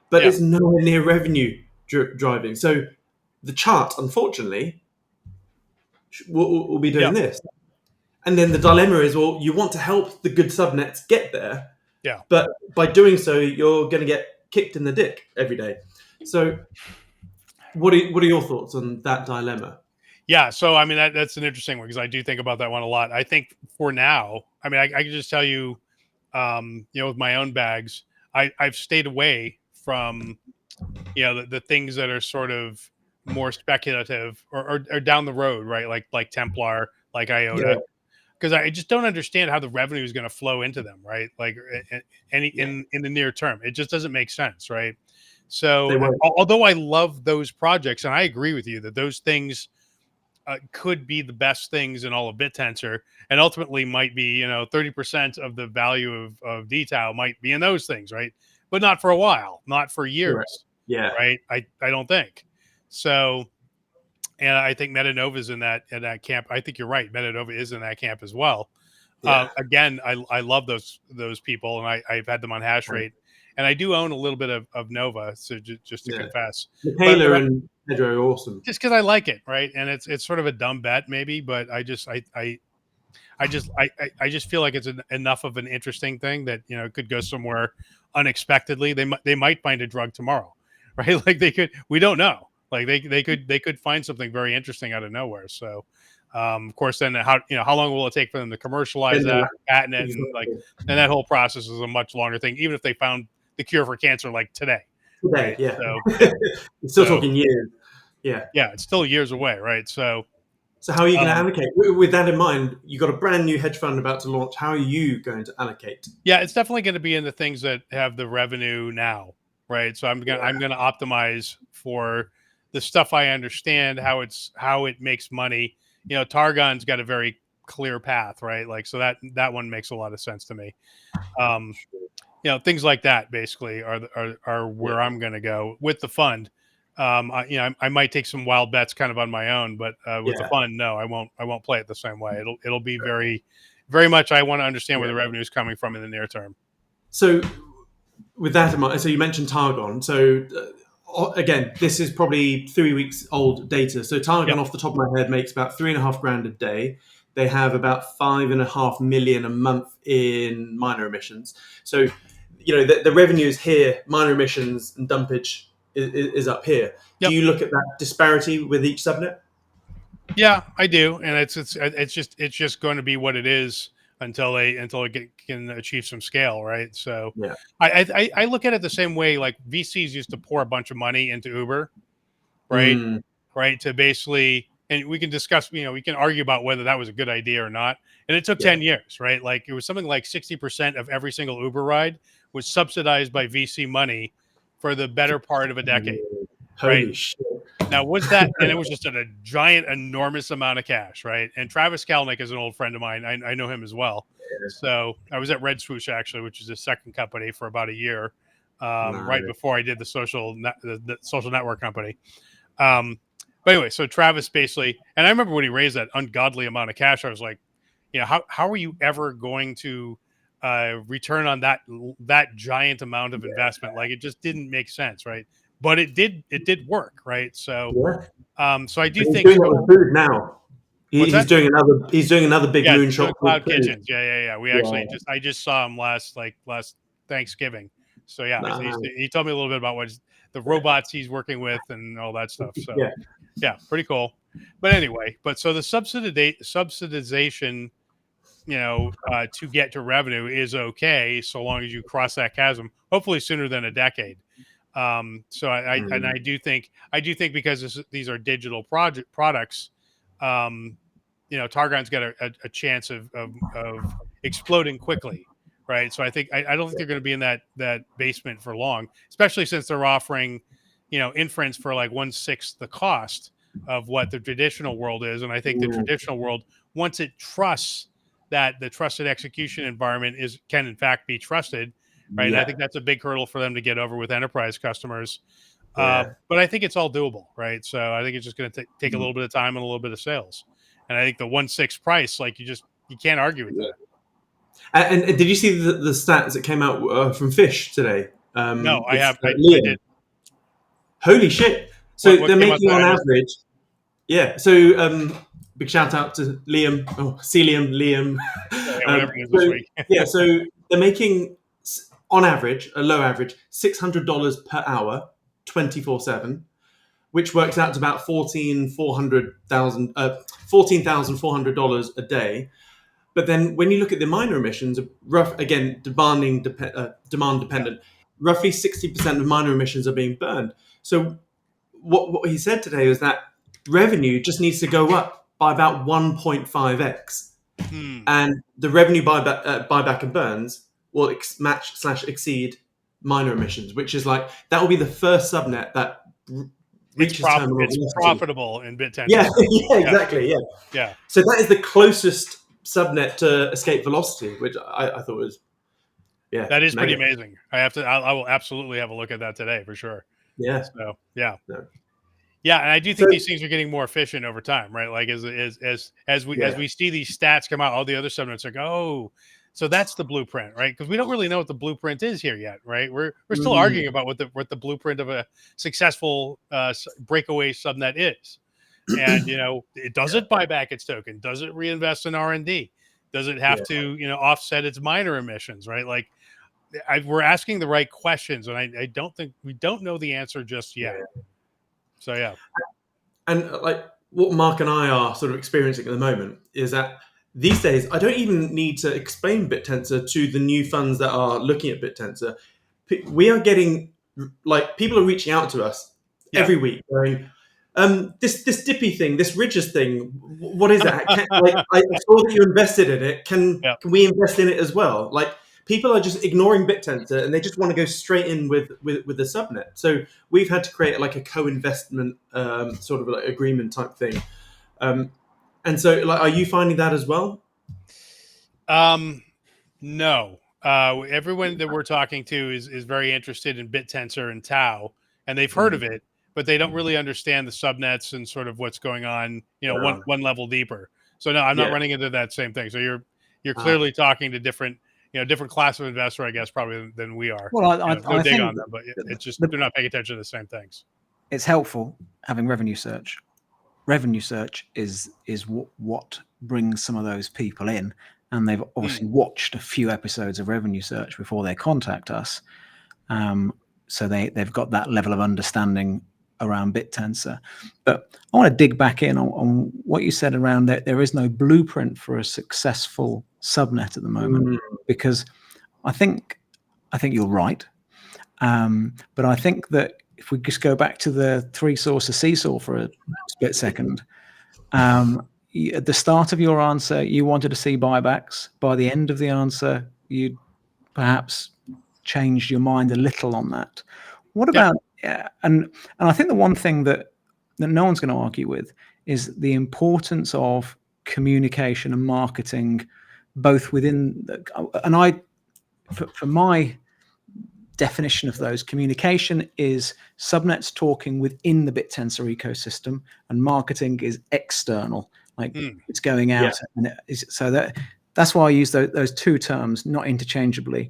but it's nowhere near revenue driving. So the chart, unfortunately, will be doing this. And then the dilemma is, well, you want to help the good subnets get there, but by doing so, you're going to get kicked in the dick every day. So what are your thoughts on that dilemma? Yeah, so I mean that's an interesting one because I do think about that one a lot. I think for now, I mean, I can just tell you, with my own bags, I've stayed away from, the things that are sort of more speculative or down the road, right? Like Templar, like IOTA, because I just don't understand how the revenue is going to flow into them, right? Like in the near term, it just doesn't make sense, right? So although I love those projects, and I agree with you that those things could be the best things in all of Bittensor, and ultimately might be 30% of the value of dTAO might be in those things, right? But not for a while, not for years, Correct. Yeah. right? I don't think so. And I think Metanova is in that camp. I think you're right. Metanova is in that camp as well. Yeah. Again, I love those people, and I've had them on hash rate, and I do own a little bit of Nova. So just to confess, Michaela and Pedro are awesome. Just because I like it, right? And it's sort of a dumb bet, maybe, but I just feel like it's enough of an interesting thing that it could go somewhere unexpectedly. They might find a drug tomorrow, right? Like they could. We don't know. Like they could find something very interesting out of nowhere. So, of course, then how long will it take for them to commercialize that, patent it, and that whole process is a much longer thing. Even if they found the cure for cancer like today. Right? Yeah. So, You're still talking years. Yeah. Yeah, it's still years away, right? So how are you going to allocate? With that in mind, you've got a brand new hedge fund about to launch. How are you going to allocate? Yeah, it's definitely going to be in the things that have the revenue now, right? So I'm going to optimize for the stuff I understand how it makes money. Targon's got a very clear path, right? Like so that one makes a lot of sense to me. Things like that basically are where I'm going to go with the fund. I might take some wild bets kind of on my own, but with the fund, no, I won't play it the same way. It'll be very, very much. I want to understand where the revenue is coming from in the near term. So with that in mind, so you mentioned Targon. So again, this is probably 3 weeks old data. So Targon, off the top of my head, makes about $3,500 a day. They have about 5.5 million a month in minor emissions. So the revenue is here, minor emissions and dumpage is up here. Yep. Do you look at that disparity with each subnet? Yeah, I do, and it's just going to be what it is until it can achieve some scale, right? So yeah, I look at it the same way. Like VCs used to pour a bunch of money into Uber, right? Right, to basically, and we can discuss, we can argue about whether that was a good idea or not. And it took 10 years, right? Like it was something like 60% of every single Uber ride was subsidized by VC money for the better part of a decade. Holy shit. Now, was that, and it was just a giant, enormous amount of cash, right? And Travis Kalanick is an old friend of mine. I know him as well. So I was at Red Swoosh, actually, which is his second company for about a year, right before I did the social network company. But anyway, so Travis basically, and I remember when he raised that ungodly amount of cash, I was like, how are you ever going to return on that giant amount of investment? Like it just didn't make sense, right? But it did work, right? So, so I do think he's doing food now. He's doing another big moonshot. Cloud Kitchens. Yeah. We actually I just saw him last Thanksgiving. So he told me a little bit about the robots he's working with and all that stuff. So yeah, pretty cool. But anyway, so the subsidization, to get to revenue is okay so long as you cross that chasm. Hopefully sooner than a decade. So I do think because these are digital products, Targon's got a chance of exploding quickly, right? So I think I don't think they're going to be in that basement for long, especially since they're offering, inference for like 1/6 the cost of what the traditional world is. And I think the traditional world, once it trusts that the trusted execution environment can in fact be trusted. Right. And I think that's a big hurdle for them to get over with enterprise customers. But I think it's all doable. Right. So I think it's just going to take a little bit of time and a little bit of sales. And I think the 1/6 price, like you can't argue with that. And did you see the stats that came out from Fish today? No, I did. Holy shit. So they're making on average. Yeah. So big shout out to Liam. Oh, Liam. Whatever it is this week. So they're making, on average, a low average, $600 per hour, 24/7, which works out to about $14,400 a day. But then when you look at the minor emissions, again, demand dependent, roughly 60% of minor emissions are being burned. So what he said today is that revenue just needs to go up by about 1.5x. And the revenue buyback and burns will match/exceed minor emissions, which is like, that will be the first subnet that reaches terminal it's velocity. profitable in Bittensor. Yeah, yeah, exactly. Yeah. Yeah. So that is the closest subnet to escape velocity, which I thought was, yeah, That is pretty mega. amazing. I will absolutely have a look at that today for sure. Yeah. So yeah. No. Yeah, and I do So think these things are getting more efficient over time, right? Like as yeah. we see these stats come out, all the other subnets like, oh, so that's the blueprint, right? Because we don't really know what the blueprint is here yet, right? We're still arguing about what the blueprint of a successful breakaway subnet is, and does it buy back its token? Does it reinvest in R&D? Does it have to offset its miner emissions, right? Like we're asking the right questions, and I don't think we don't know the answer just yet. Yeah. So yeah. And like what Mark and I are sort of experiencing at the moment is that these days I don't even need to explain Bittensor to the new funds that are looking at Bittensor. We are getting, like, people are reaching out to us every week going, this Dippy thing, this Ridges thing, what is that? Like, I saw that you invested in it. Can we invest in it as well? Like, people are just ignoring Bittensor and they just want to go straight in with the subnet. So we've had to create like a co-investment sort of like agreement type thing. And so, like, are you finding that as well? No. Everyone that we're talking to is very interested in Bittensor and TAO, and they've heard of it, but they don't really understand the subnets and sort of what's going on, one level deeper. So no, I'm not running into that same thing. So you're clearly talking to different class of investor, I guess, probably than we are. Well, I no dig think on them, but it's just they're not paying attention to the same things. It's helpful having revenue search. Revenue search is what brings some of those people in, and they've obviously watched a few episodes of revenue search before they contact us. So they've got that level of understanding around Bittensor. But I want to dig back in on what you said around that there is no blueprint for a successful subnet at the moment, because I think you're right. But I think that if we just go back to the three source of seesaw for a split second, at the start of your answer, you wanted to see buybacks. By the end of the answer, you perhaps changed your mind a little on that. What about, and I think the one thing that no one's going to argue with is the importance of communication and marketing, both within, for my definition of those, communication is subnets talking within the Bittensor ecosystem, and marketing is external, like it's going out. And so that's why I use those two terms, not interchangeably.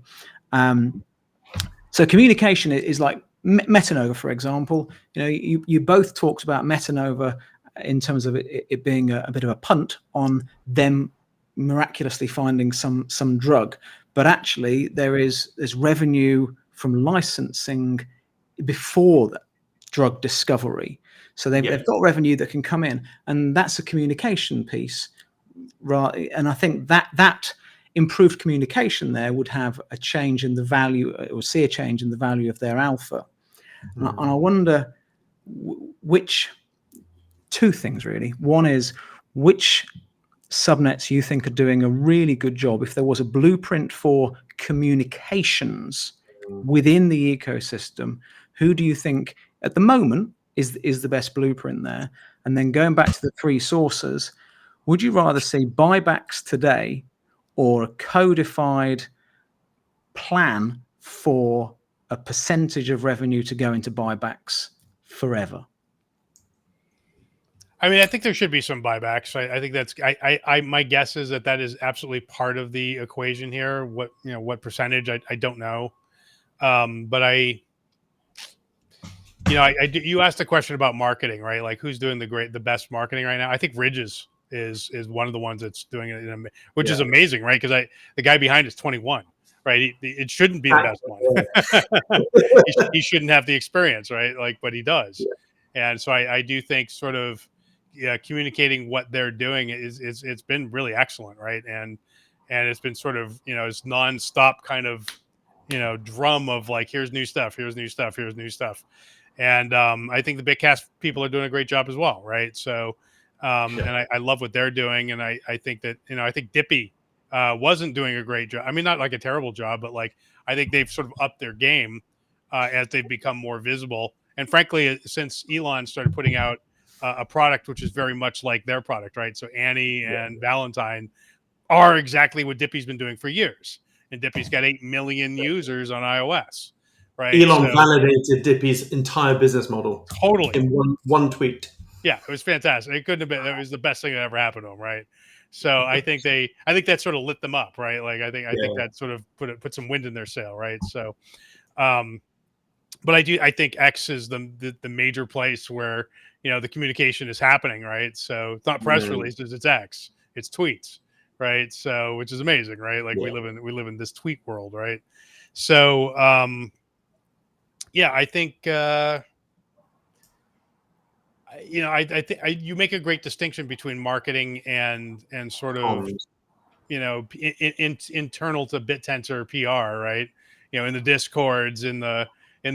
So communication is like Metanova, for example. You both talked about Metanova in terms of it being a bit of a punt on them miraculously finding some drug, but actually there's revenue from licensing before the drug discovery. So they've got revenue that can come in, and that's a communication piece, right? And I think that improved communication there would have a change in the value, or see a change in the value of their alpha. And I wonder which two things really. One is which subnets you think are doing a really good job. If there was a blueprint for communications within the ecosystem, who do you think at the moment is the best blueprint there? And then going back to the three sources, would you rather see buybacks today or a codified plan for a percentage of revenue to go into buybacks forever? I mean, I think there should be some buybacks. I think that's. My guess is that is absolutely part of the equation here. What percentage? I don't know. But you asked a question about marketing, right? Like who's doing the best marketing right now? I think Ridges is one of the ones that's doing it, which is amazing, right? Because the guy behind is 21, right? It shouldn't be the best one. he shouldn't have the experience, right? Like, but he does, and so I do think sort of. Communicating what they're doing it's been really excellent, right? And it's been sort of it's nonstop kind of drum of like here's new stuff, and I think the Bitcast people are doing a great job as well, right? So and I love what they're doing, and I think that I think Dippy wasn't doing a great job. I mean, not like a terrible job, but like I think they've sort of upped their game as they've become more visible. And frankly, since Elon started putting out a product which is very much like their product, right? So Annie and Valentine are exactly what Dippy's been doing for years. And Dippy's got 8 million users on iOS, right? Elon So validated Dippy's entire business model totally. in one tweet. Yeah, it was fantastic. It couldn't have been. It was the best thing that ever happened to them, right? So I think that sort of lit them up, right? Like I think that sort of put some wind in their sail, right? So, but I think X is the major place where the communication is happening, right? So it's not press releases, it's X, it's tweets, right? So which is amazing, right? Like we live in this tweet world, right? So I think. I think you make a great distinction between marketing and sort of internal to Bittensor PR, right? In the discords, in the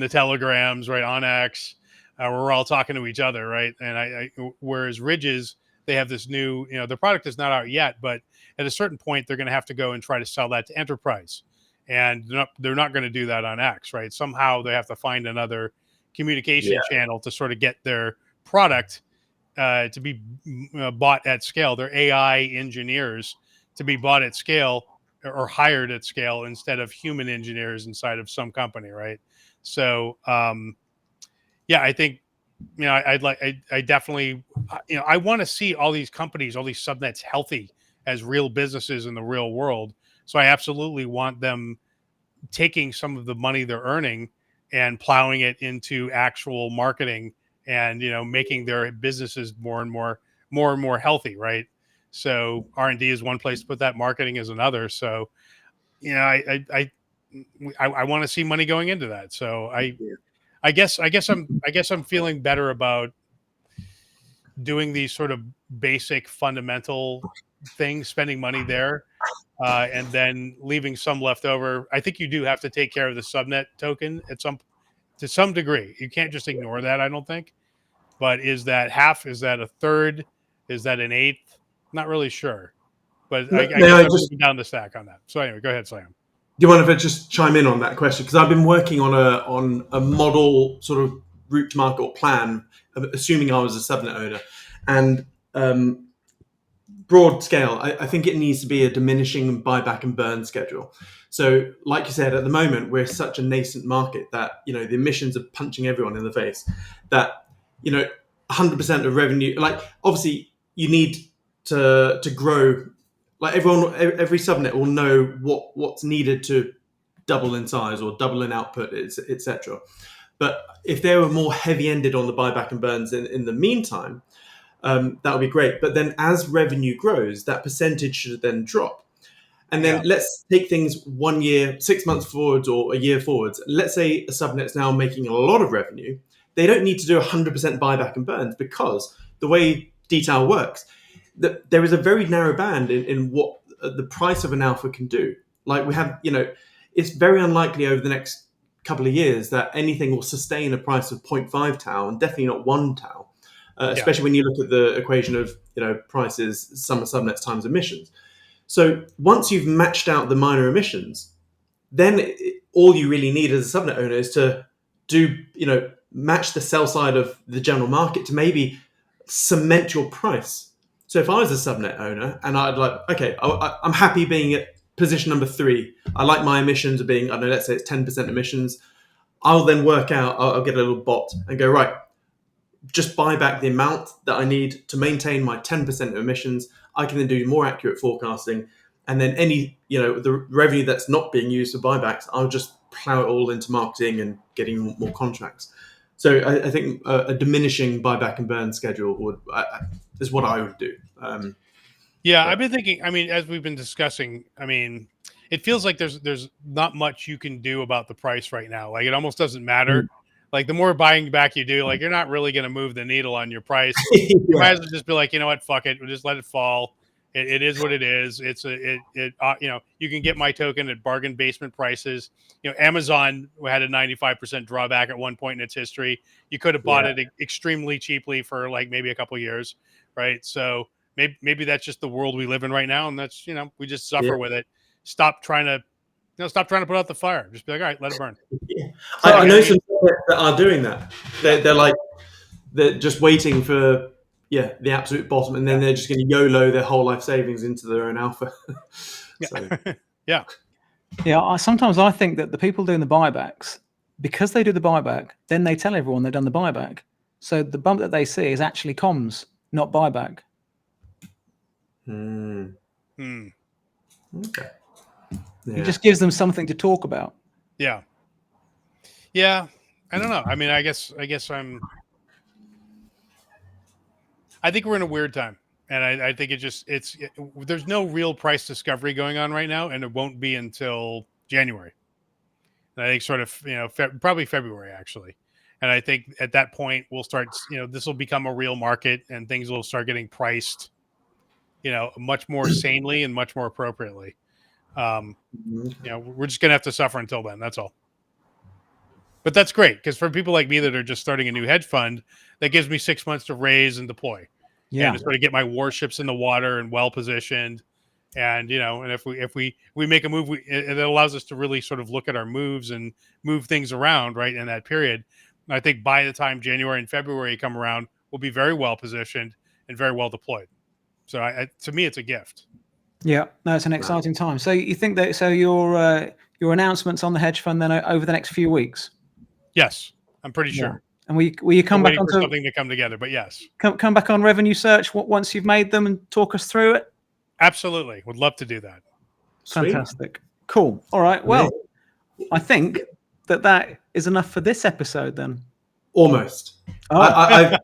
telegrams, right, on X, we're all talking to each other, right? And whereas Ridges, they have this new, the product is not out yet, but at a certain point they're going to have to go and try to sell that to enterprise, and they're not going to do that on X, right? Somehow they have to find another communication channel to sort of get their product to be bought at scale. They're AI engineers to be bought at scale or hired at scale instead of human engineers inside of some company, right? So, I think I definitely I want to see all these companies, all these subnets healthy as real businesses in the real world. So I absolutely want them taking some of the money they're earning and plowing it into actual marketing and making their businesses more and more healthy, right? So R&D is one place to put that, marketing is another. So I want to see money going into that. So I guess I'm feeling better about doing these sort of basic fundamental things, spending money there, and then leaving some left over. I think you do have to take care of the subnet token to some degree. You can't just ignore that, I don't think. But is that half? Is that a third? Is that an eighth? Not really sure. But I guess I'm moving down the stack on that. So anyway, go ahead, Sam. Do you want to just chime in on that question? Because I've been working on a model sort of route to market or plan, assuming I was a subnet owner, and broad scale, I think it needs to be a diminishing buyback and burn schedule. So, like you said, at the moment we're such a nascent market that the emissions are punching everyone in the face. That 100% of revenue, like obviously you need to grow. Like every subnet will know what's needed to double in size or double in output, etc. But if they were more heavy-ended on the buyback and burns in the meantime, that would be great. But then as revenue grows, that percentage should then drop. And then let's take things 1 year, 6 months forwards or a year forwards. Let's say a subnet's now making a lot of revenue. They don't need to do 100% buyback and burns because the way dTAO works, there is a very narrow band in what the price of an alpha can do. Like we have, it's very unlikely over the next couple of years that anything will sustain a price of 0.5 tau and definitely not 1 tau. Especially when you look at the equation of prices, sum of subnets times emissions. So once you've matched out the minor emissions, then all you really need as a subnet owner is to do match the sell side of the general market to maybe cement your price. So if I was a subnet owner and I'd like, okay, I'm happy being at position number 3. I like my emissions being, I don't know, let's say it's 10% emissions. I'll then work out, I'll get a little bot and go, right, just buy back the amount that I need to maintain my 10% emissions. I can then do more accurate forecasting. And then any, the revenue that's not being used for buybacks, I'll just plow it all into marketing and getting more contracts. So I think a diminishing buyback and burn schedule is what I would do. I've been thinking, as we've been discussing, it feels like there's not much you can do about the price right now. Like it almost doesn't matter. Like the more buying back you do, like you're not really going to move the needle on your price. You might as well just be like, you know what, fuck it, we'll just let it fall. It is what it is. You can get my token at bargain basement prices. Amazon had a 95% drawback at one point in its history. You could have bought it extremely cheaply for like maybe a couple of years, right? So maybe that's just the world we live in right now, and that's we just suffer with it. Stop trying to No, stop trying to put out the fire. Just be like, all right, let it burn. Yeah. So, I know some people that are doing that. They're like, they're just waiting for the absolute bottom, and then they're just going to YOLO their whole life savings into their own alpha. So. Yeah. Sometimes I think that the people doing the buybacks, because they do the buyback, then they tell everyone they've done the buyback. So the bump that they see is actually comms, not buyback. Okay. Yeah. It just gives them something to talk about. Yeah. Yeah. I don't know. I mean, I guess I think we're in a weird time, and I think there's no real price discovery going on right now, and it won't be until January. And I think sort of, probably February actually. And I think at that point we'll start, this will become a real market and things will start getting priced, much more sanely and much more appropriately. We're just going to have to suffer until then. That's all. But that's great because for people like me that are just starting a new hedge fund, that gives me 6 months to raise and deploy. Yeah. And to sort of get my warships in the water and well positioned. And, and if we make a move, it allows us to really sort of look at our moves and move things around right in that period. And I think by the time January and February come around, we'll be very well positioned and very well deployed. So to me, it's a gift. Yeah, no, it's an exciting time. So you think that your announcements on the hedge fund then over the next few weeks? Yes, I'm pretty sure. And will you come back on something to come together? But yes, come back on revenue search once you've made them and talk us through it. Absolutely, would love to do that. Fantastic, sweet. Cool. All right. Well, I think that is enough for this episode then. Almost. Oh. I've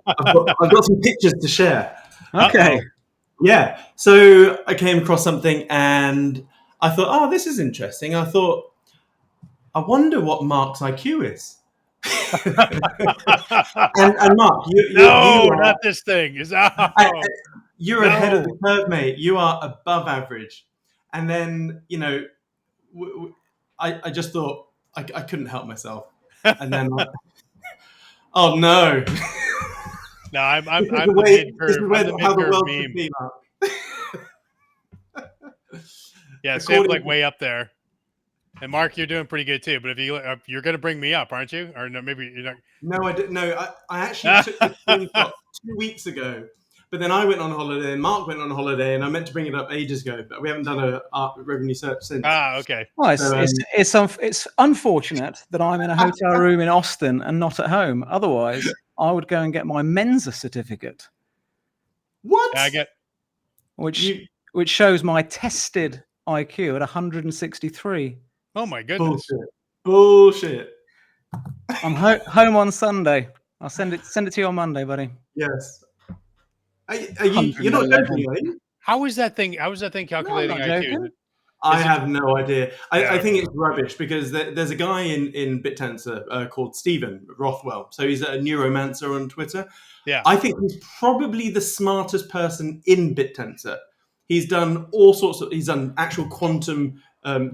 got some pictures to share. Okay. Yeah. So I came across something and I thought, oh, this is interesting. I thought, I wonder what Mark's IQ is. and Mark, you are, not this thing. You're ahead of the curve, mate. You are above average. And then, I just thought I couldn't help myself. And then, oh no. No, I'm the mid-curve. I'm the how the world meme. Should be, Mark. Yeah, Sam's like way up there. And Mark, you're doing pretty good too. But if you're going to bring me up, aren't you? Or no, maybe you're not. No, I didn't. No, I actually took the screenshot 2 weeks ago. But then I went on holiday, and Mark went on holiday, and I meant to bring it up ages ago, but we haven't done a revenue search since. Okay. Well, it's unfortunate that I'm in a hotel room in Austin and not at home. Otherwise, I would go and get my Mensa certificate. What? Yeah, I get. Which shows my tested IQ at 163. Oh my goodness! Bullshit. I'm home on Sunday. I'll send it to you on Monday, buddy. Yes. You're not joking, are you? How is that thing calculating IQ? I have no idea. I think it's rubbish because there's a guy in Bittensor called Stephen Rothwell. So he's a neuromancer on Twitter. Yeah. I think he's probably the smartest person in Bittensor. He's done all sorts of. He's done actual quantum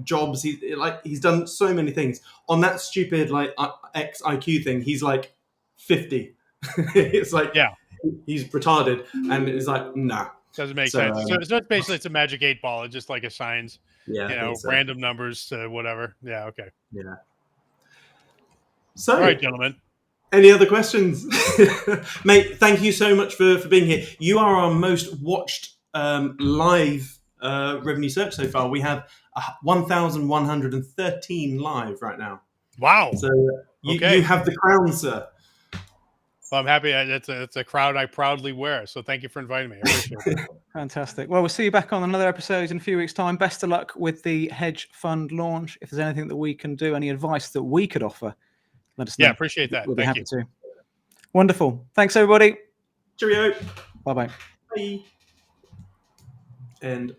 jobs. He's done so many things. On that stupid X IQ thing, he's like 50. It's like he's retarded, and it's like nah. Doesn't make sense. So it's basically it's a magic 8-ball. It just like assigns random numbers to whatever. Yeah. Okay. Yeah. So all right, gentlemen. Any other questions? Mate, thank you so much for being here. You are our most watched live revenue search so far. We have 1,113 live right now. Wow. So you have the crown, sir. Well, I'm happy. It's a crowd I proudly wear. So thank you for inviting me. I appreciate it. Fantastic. Well, we'll see you back on another episode in a few weeks' time. Best of luck with the hedge fund launch. If there's anything that we can do, any advice that we could offer, let us know. Yeah, appreciate that. We'll be happy to. Wonderful. Thanks, everybody. Cheerio. Bye-bye. Bye. And